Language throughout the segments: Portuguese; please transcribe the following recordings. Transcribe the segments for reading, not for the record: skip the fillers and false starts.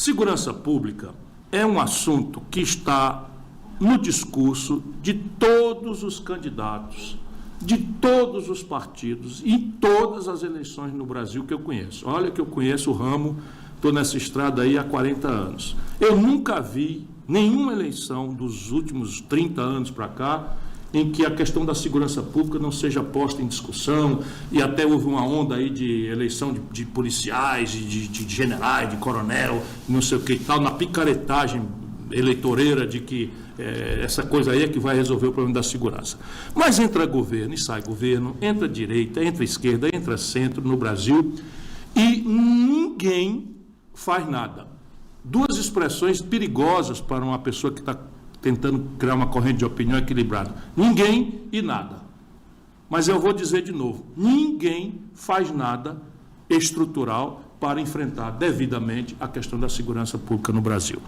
Segurança pública é um assunto que está no discurso de todos os candidatos, de todos os partidos, em todas as eleições no Brasil que eu conheço. Olha que eu conheço o ramo, estou nessa estrada aí há 40 anos. Eu nunca vi nenhuma eleição dos últimos 30 anos para cá em que a questão da segurança pública não seja posta em discussão, e até houve uma onda aí de eleição de policiais, de generais, de coronel, não sei o que e tal, na picaretagem eleitoreira de que essa coisa aí é que vai resolver o problema da segurança. Mas entra governo e sai governo, entra direita, entra esquerda, entra centro no Brasil, e ninguém faz nada. Duas expressões perigosas para uma pessoa que está tentando criar uma corrente de opinião equilibrada. Ninguém e nada. Mas eu vou dizer de novo, ninguém faz nada estrutural para enfrentar devidamente a questão da segurança pública no Brasil.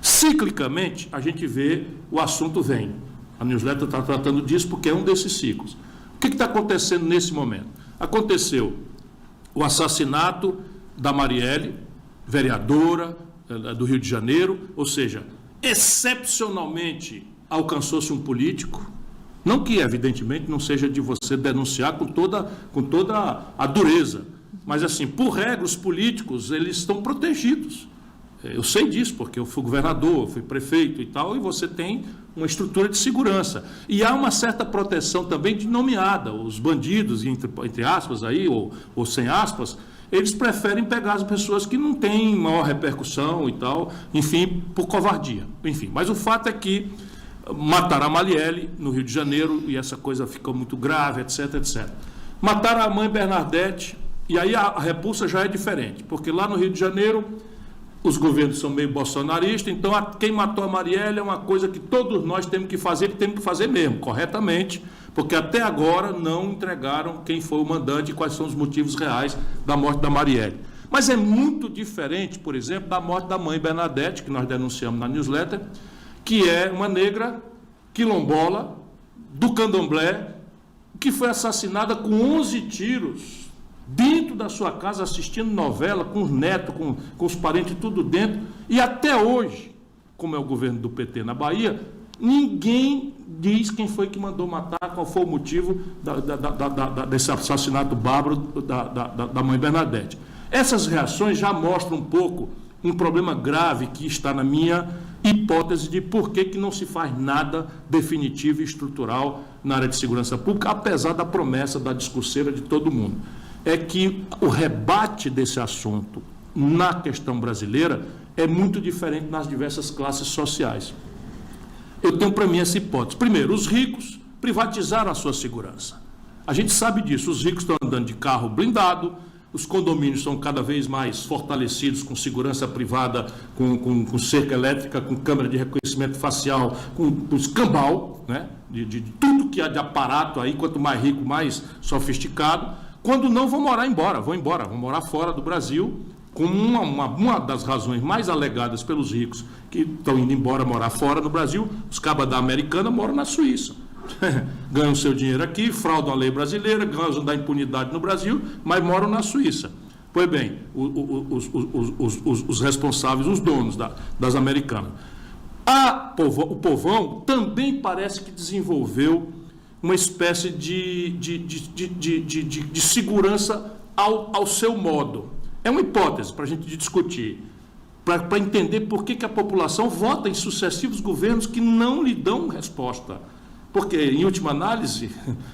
Ciclicamente, a gente vê o assunto vem. A newsletter está tratando disso porque é um desses ciclos. O que está acontecendo nesse momento? Aconteceu o assassinato da Marielle, vereadora do Rio de Janeiro, ou seja, excepcionalmente alcançou-se um político, não que evidentemente não seja de você denunciar com toda a dureza, mas assim, por regra, os políticos, eles estão protegidos. Eu sei disso, porque eu fui governador, fui prefeito e tal, e você tem uma estrutura de segurança. E há uma certa proteção também de nomeada. Os bandidos, entre aspas aí, ou sem aspas, eles preferem pegar as pessoas que não têm maior repercussão e tal, enfim, por covardia. Enfim, mas o fato é que mataram a Marielle no Rio de Janeiro, e essa coisa ficou muito grave, etc, etc. Mataram a mãe Bernadette, e aí a repulsa já é diferente, porque lá no Rio de Janeiro os governos são meio bolsonaristas, então quem matou a Marielle é uma coisa que todos nós temos que fazer mesmo, corretamente, porque até agora não entregaram quem foi o mandante e quais são os motivos reais da morte da Marielle. Mas é muito diferente, por exemplo, da morte da mãe Bernadette, que nós denunciamos na newsletter, que é uma negra quilombola do candomblé, que foi assassinada com 11 tiros dentro da sua casa, assistindo novela, com os netos, com os parentes, tudo dentro. E até hoje, como é o governo do PT na Bahia, ninguém diz quem foi que mandou matar, qual foi o motivo desse assassinato bárbaro da mãe Bernadette. Essas reações já mostram um pouco um problema grave que está na minha hipótese de por que não se faz nada definitivo e estrutural na área de segurança pública, apesar da promessa da discurseira de todo mundo. É que o rebate desse assunto na questão brasileira é muito diferente nas diversas classes sociais. Eu tenho para mim essa hipótese. Primeiro, os ricos privatizaram a sua segurança. A gente sabe disso, os ricos estão andando de carro blindado, os condomínios são cada vez mais fortalecidos com segurança privada, com cerca elétrica, com câmera de reconhecimento facial, com escambau, né? de tudo que há de aparato aí, quanto mais rico, mais sofisticado. Quando não, vão morar fora do Brasil, com uma das razões mais alegadas pelos ricos que estão indo embora morar fora no Brasil, os cabas da Americana moram na Suíça. Ganham seu dinheiro aqui, fraudam a lei brasileira, gozam da impunidade no Brasil, mas moram na Suíça. Pois bem, os responsáveis, os donos das Americanas. O povão também parece que desenvolveu uma espécie de segurança ao seu modo. É uma hipótese para a gente discutir, para entender por que a população vota em sucessivos governos que não lhe dão resposta. Porque, em última análise,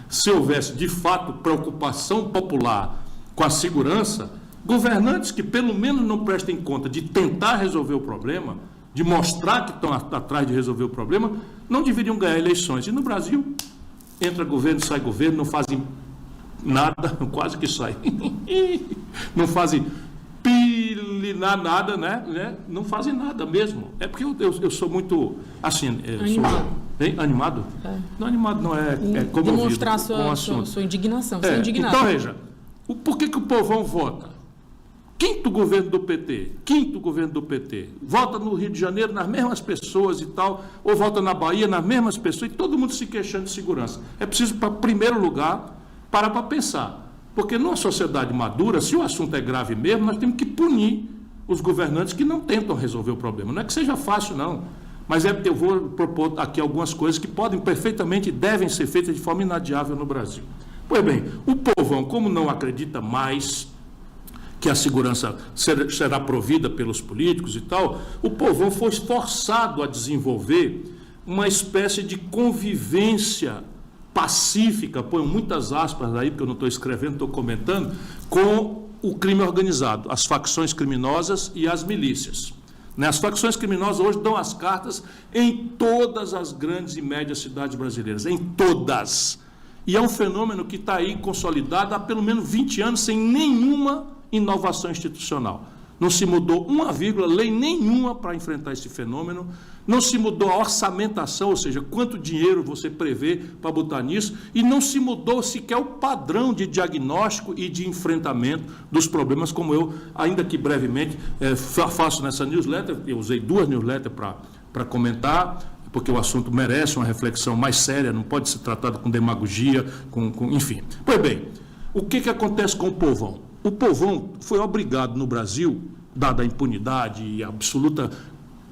se houvesse, de fato, preocupação popular com a segurança, governantes que, pelo menos, não prestem conta de tentar resolver o problema, de mostrar que estão atrás de resolver o problema, não deveriam ganhar eleições. E no Brasil, entra governo, sai governo, não fazem nada, quase que sai. Não fazem nada, né? Não fazem nada mesmo. É porque eu sou muito, assim... Animado. Animado? É. Não, animado não é comovido. Demonstrar sua indignação, ser indignado. Então, veja, por que o povão vota? Quinto governo do PT, vota no Rio de Janeiro nas mesmas pessoas e tal, ou vota na Bahia nas mesmas pessoas, e todo mundo se queixando de segurança. É preciso, para primeiro lugar, parar para pensar. Porque numa sociedade madura, se o assunto é grave mesmo, nós temos que punir os governantes que não tentam resolver o problema. Não é que seja fácil, não, mas eu vou propor aqui algumas coisas que podem perfeitamente e devem ser feitas de forma inadiável no Brasil. Pois bem, o povão, como não acredita mais que a segurança será provida pelos políticos e tal, o povão foi forçado a desenvolver uma espécie de convivência pacífica, ponho muitas aspas aí, porque eu não estou escrevendo, estou comentando, com o crime organizado, as facções criminosas e as milícias. As facções criminosas hoje dão as cartas em todas as grandes e médias cidades brasileiras, em todas. E é um fenômeno que está aí consolidado há pelo menos 20 anos, sem nenhuma inovação institucional. Não se mudou uma vírgula, lei nenhuma para enfrentar esse fenômeno, não se mudou a orçamentação, ou seja, quanto dinheiro você prevê para botar nisso, e não se mudou sequer o padrão de diagnóstico e de enfrentamento dos problemas, como eu, ainda que brevemente, faço nessa newsletter. Eu usei 2 newsletters para comentar, porque o assunto merece uma reflexão mais séria, não pode ser tratado com demagogia, enfim. Pois bem, o que acontece com o povão? O povão foi obrigado no Brasil, dada a impunidade e a absoluta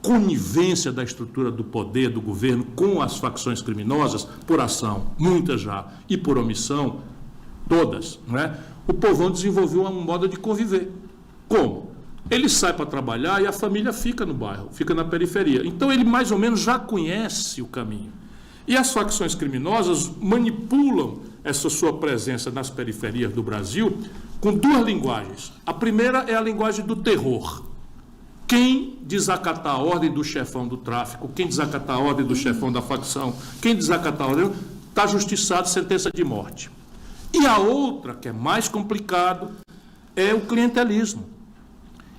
conivência da estrutura do poder, do governo, com as facções criminosas, por ação, muitas já, e por omissão, todas, não é? O povão desenvolveu um modo de conviver. Como? Ele sai para trabalhar e a família fica no bairro, fica na periferia. Então ele mais ou menos já conhece o caminho. E as facções criminosas manipulam essa sua presença nas periferias do Brasil com 2 linguagens. A primeira é a linguagem do terror. Quem desacatar a ordem do chefão do tráfico, quem desacatar a ordem do chefão da facção, quem desacatar a ordem, está justiçado, sentença de morte. E a outra, que é mais complicado, é o clientelismo.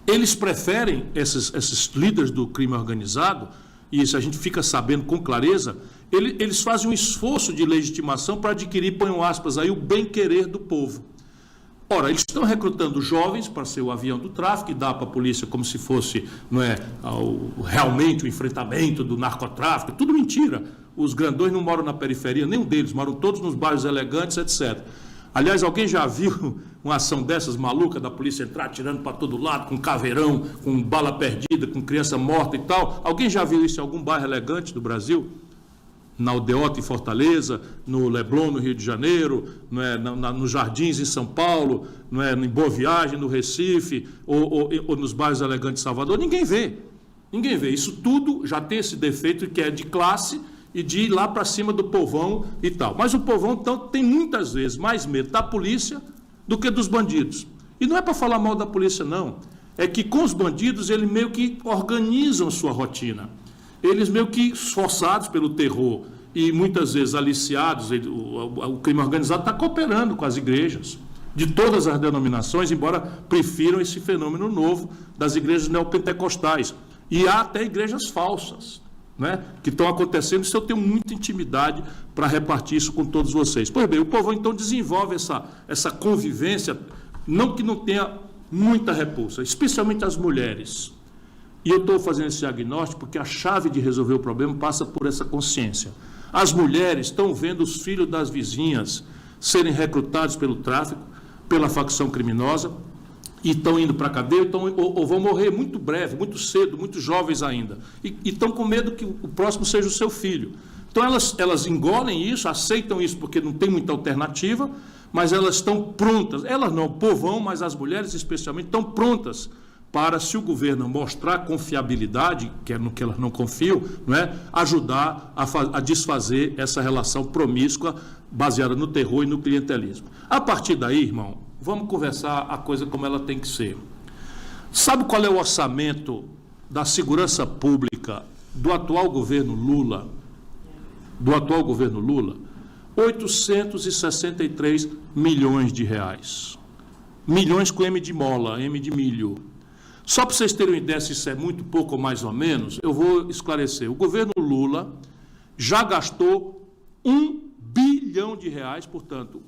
Eles preferem, esses líderes do crime organizado, e isso a gente fica sabendo com clareza, eles fazem um esforço de legitimação para adquirir, ponham aspas aí, o bem-querer do povo. Ora, eles estão recrutando jovens para ser o avião do tráfico e dar para a polícia como se fosse, não é, realmente o enfrentamento do narcotráfico. Tudo mentira. Os grandões não moram na periferia, nenhum deles, moram todos nos bairros elegantes, etc. Aliás, alguém já viu uma ação dessas maluca da polícia entrar atirando para todo lado, com caveirão, com bala perdida, com criança morta e tal? Alguém já viu isso em algum bairro elegante do Brasil? Na Aldeota, em Fortaleza, no Leblon, no Rio de Janeiro, não é, nos Jardins, em São Paulo, não é, em Boa Viagem, no Recife, ou nos bairros elegantes de Salvador? Ninguém vê. Ninguém vê. Isso tudo já tem esse defeito que é de classe e de ir lá para cima do povão e tal. Mas o povão, então, tem muitas vezes mais medo da polícia do que dos bandidos. E não é para falar mal da polícia, não. É que com os bandidos, eles meio que organizam sua rotina. Eles meio que esforçados pelo terror e muitas vezes aliciados, o crime organizado está cooperando com as igrejas, de todas as denominações, embora prefiram esse fenômeno novo das igrejas neopentecostais. E há até igrejas falsas, né, que estão acontecendo. Isso eu tenho muita intimidade para repartir isso com todos vocês. Pois bem, o povo então desenvolve essa convivência, não que não tenha muita repulsa, especialmente as mulheres. E eu estou fazendo esse diagnóstico porque a chave de resolver o problema passa por essa consciência. As mulheres estão vendo os filhos das vizinhas serem recrutados pelo tráfico, pela facção criminosa, e estão indo para a cadeia, ou vão morrer muito breve, muito cedo, muito jovens ainda. E estão com medo que o próximo seja o seu filho. Então elas engolem isso, aceitam isso porque não tem muita alternativa, mas elas estão prontas. Elas não, o povão, mas as mulheres especialmente, estão prontas para, se o governo mostrar confiabilidade, que é no que elas não confiam, não é, ajudar a desfazer essa relação promíscua baseada no terror e no clientelismo. A partir daí, irmão, vamos conversar a coisa como ela tem que ser. Sabe qual é o orçamento da segurança pública do atual governo Lula? Do atual governo Lula? 863 milhões de reais. Milhões com M de mola, M de milho. Só para vocês terem uma ideia se isso é muito pouco ou mais ou menos, eu vou esclarecer. O governo Lula já gastou 1 bilhão de reais, portanto,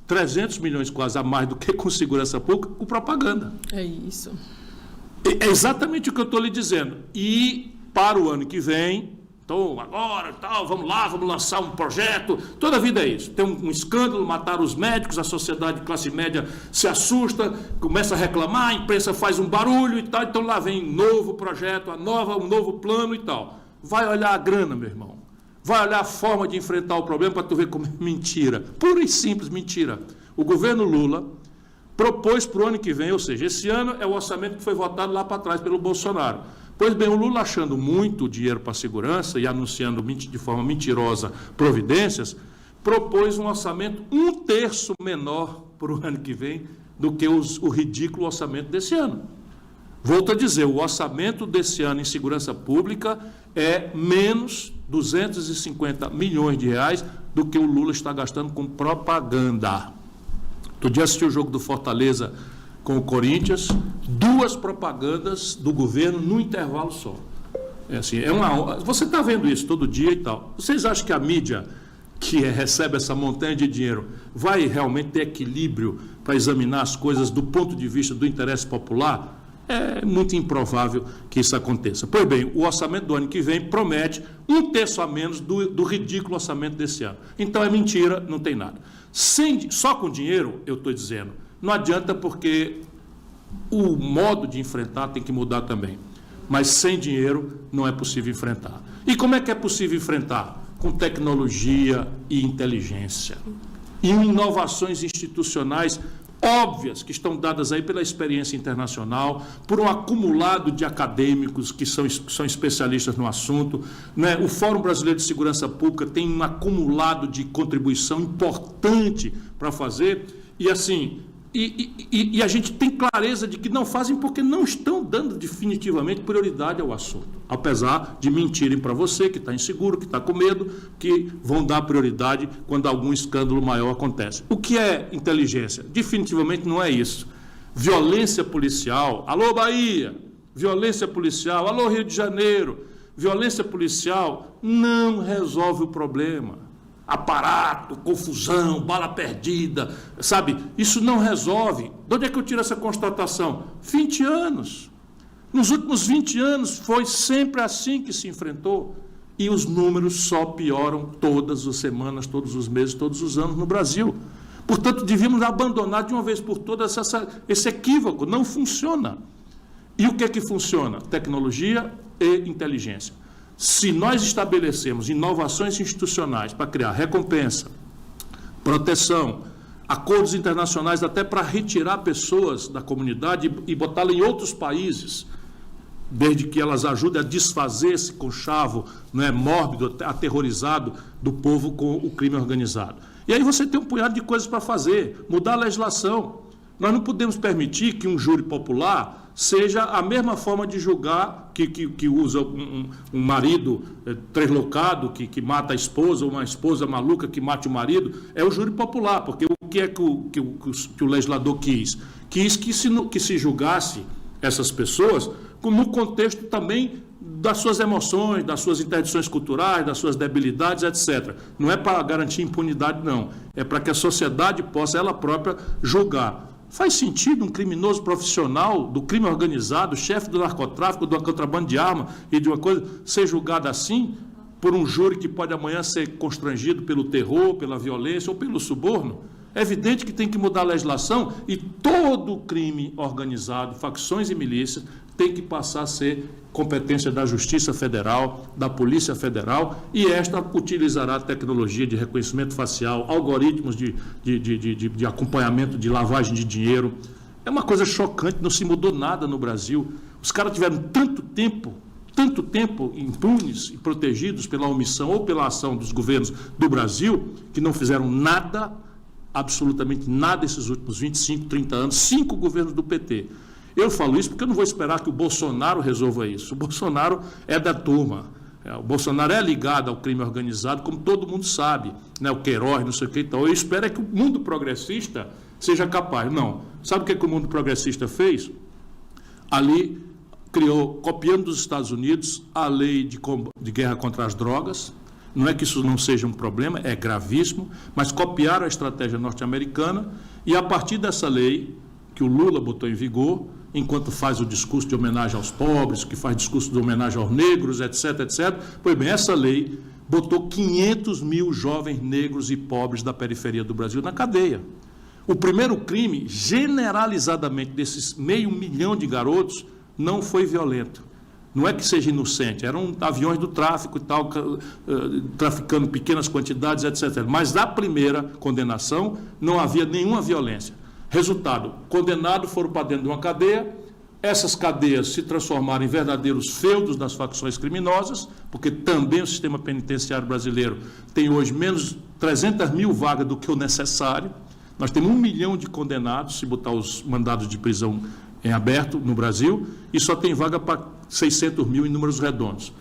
300 milhões quase a mais do que com segurança pública, com propaganda. É isso. É exatamente o que eu estou lhe dizendo. E para o ano que vem, Então, agora, tal, vamos lá, vamos lançar um projeto. Toda a vida é isso. Tem um escândalo, mataram os médicos, a sociedade de classe média se assusta, começa a reclamar, a imprensa faz um barulho e tal. Então, lá vem um novo projeto, um novo plano e tal. Vai olhar a grana, meu irmão. Vai olhar a forma de enfrentar o problema para tu ver como é mentira. Pura e simples mentira. O governo Lula propôs para o ano que vem, ou seja, esse ano é o orçamento que foi votado lá para trás pelo Bolsonaro. Pois bem, o Lula, achando muito dinheiro para a segurança e anunciando de forma mentirosa providências, propôs um orçamento 1/3 menor para o ano que vem do que o ridículo orçamento desse ano. Volto a dizer, o orçamento desse ano em segurança pública é menos 250 milhões de reais do que o Lula está gastando com propaganda. Outro dia assisti o jogo do Fortaleza com o Corinthians, 2 propagandas do governo no intervalo só. É assim, você está vendo isso todo dia e tal. Vocês acham que a mídia que recebe essa montanha de dinheiro vai realmente ter equilíbrio para examinar as coisas do ponto de vista do interesse popular? É muito improvável que isso aconteça. Pois bem, o orçamento do ano que vem promete 1/3 a menos do ridículo orçamento desse ano. Então é mentira, não tem nada. Só com dinheiro, eu estou dizendo, não adianta, porque o modo de enfrentar tem que mudar também. Mas sem dinheiro não é possível enfrentar. E como é que é possível enfrentar? Com tecnologia e inteligência. E inovações institucionais óbvias que estão dadas aí pela experiência internacional, por um acumulado de acadêmicos que são especialistas no assunto, né? O Fórum Brasileiro de Segurança Pública tem um acumulado de contribuição importante para fazer, e assim, e a gente tem clareza de que não fazem porque não estão dando definitivamente prioridade ao assunto, apesar de mentirem para você que está inseguro, que está com medo, que vão dar prioridade quando algum escândalo maior acontece. O que é inteligência? Definitivamente não é isso. Violência policial, alô Bahia, violência policial, alô Rio de Janeiro, violência policial não resolve o problema. Aparato, confusão, bala perdida, sabe? Isso não resolve. De onde é que eu tiro essa constatação? 20 anos. Nos últimos 20 anos foi sempre assim que se enfrentou. E os números só pioram todas as semanas, todos os meses, todos os anos no Brasil. Portanto, devíamos abandonar de uma vez por todas esse equívoco. Não funciona. E o que é que funciona? Tecnologia e inteligência. Se nós estabelecemos inovações institucionais para criar recompensa, proteção, acordos internacionais até para retirar pessoas da comunidade e botá-las em outros países, desde que elas ajudem a desfazer esse conchavo, não é, mórbido, aterrorizado do povo com o crime organizado. E aí você tem um punhado de coisas para fazer, mudar a legislação. Nós não podemos permitir que um júri popular seja a mesma forma de julgar que usa um marido translocado, que mata a esposa, ou uma esposa maluca que mate o marido, é o júri popular, porque o que é que o legislador quis? Quis que se julgasse essas pessoas no contexto também das suas emoções, das suas interdições culturais, das suas debilidades, etc. Não é para garantir impunidade, não. É para que a sociedade possa ela própria julgar. Faz sentido um criminoso profissional do crime organizado, chefe do narcotráfico, do contrabando de arma e de uma coisa, ser julgado assim por um júri que pode amanhã ser constrangido pelo terror, pela violência ou pelo suborno? É evidente que tem que mudar a legislação e todo crime organizado, facções e milícias, tem que passar a ser competência da Justiça Federal, da Polícia Federal, e esta utilizará tecnologia de reconhecimento facial, algoritmos de acompanhamento de lavagem de dinheiro. É uma coisa chocante, não se mudou nada no Brasil. Os caras tiveram tanto tempo impunes e protegidos pela omissão ou pela ação dos governos do Brasil, que não fizeram nada, absolutamente nada, esses últimos 25, 30 anos, 5 governos do PT. Eu falo isso porque eu não vou esperar que o Bolsonaro resolva isso. O Bolsonaro é da turma. O Bolsonaro é ligado ao crime organizado, como todo mundo sabe, né? O Queiroz, não sei o que e tal. Eu espero é que o mundo progressista seja capaz. Não. Sabe o que o mundo progressista fez? Ali criou, copiando dos Estados Unidos, a lei de guerra contra as drogas. Não é que isso não seja um problema, é gravíssimo, mas copiaram a estratégia norte-americana e, a partir dessa lei que o Lula botou em vigor, enquanto faz o discurso de homenagem aos pobres, que faz discurso de homenagem aos negros, etc, etc. Pois bem, essa lei botou 500 mil jovens negros e pobres da periferia do Brasil na cadeia. O primeiro crime, generalizadamente, desses 500 mil de garotos, não foi violento. Não é que seja inocente, eram aviões do tráfico e tal, traficando pequenas quantidades, etc. Mas na primeira condenação não havia nenhuma violência. Resultado, condenados foram para dentro de uma cadeia, essas cadeias se transformaram em verdadeiros feudos das facções criminosas, porque também o sistema penitenciário brasileiro tem hoje menos 300 mil vagas do que o necessário. Nós temos 1 milhão de condenados, se botar os mandados de prisão em aberto no Brasil, e só tem vaga para 600 mil em números redondos.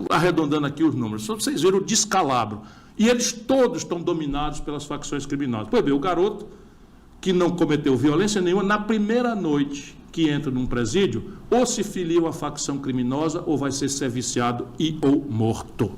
Arredondando aqui os números, só vocês viram o descalabro. E eles todos estão dominados pelas facções criminosas. Pois bem, o garoto que não cometeu violência nenhuma, na primeira noite que entra num presídio, ou se filia a uma facção criminosa, ou vai ser serviciado e ou morto.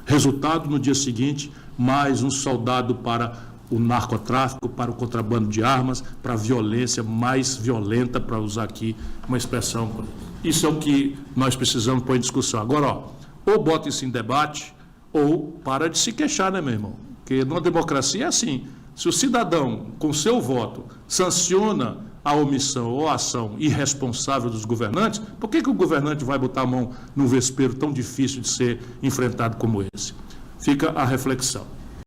Resultado, no dia seguinte, mais um soldado para o narcotráfico, para o contrabando de armas, para a violência mais violenta, para usar aqui uma expressão. Isso é o que nós precisamos pôr em discussão. Agora, ou bota isso em debate, ou para de se queixar, né, meu irmão? Porque numa democracia é assim. Se o cidadão, com seu voto, sanciona a omissão ou a ação irresponsável dos governantes, por que o governante vai botar a mão num vespeiro tão difícil de ser enfrentado como esse? Fica a reflexão.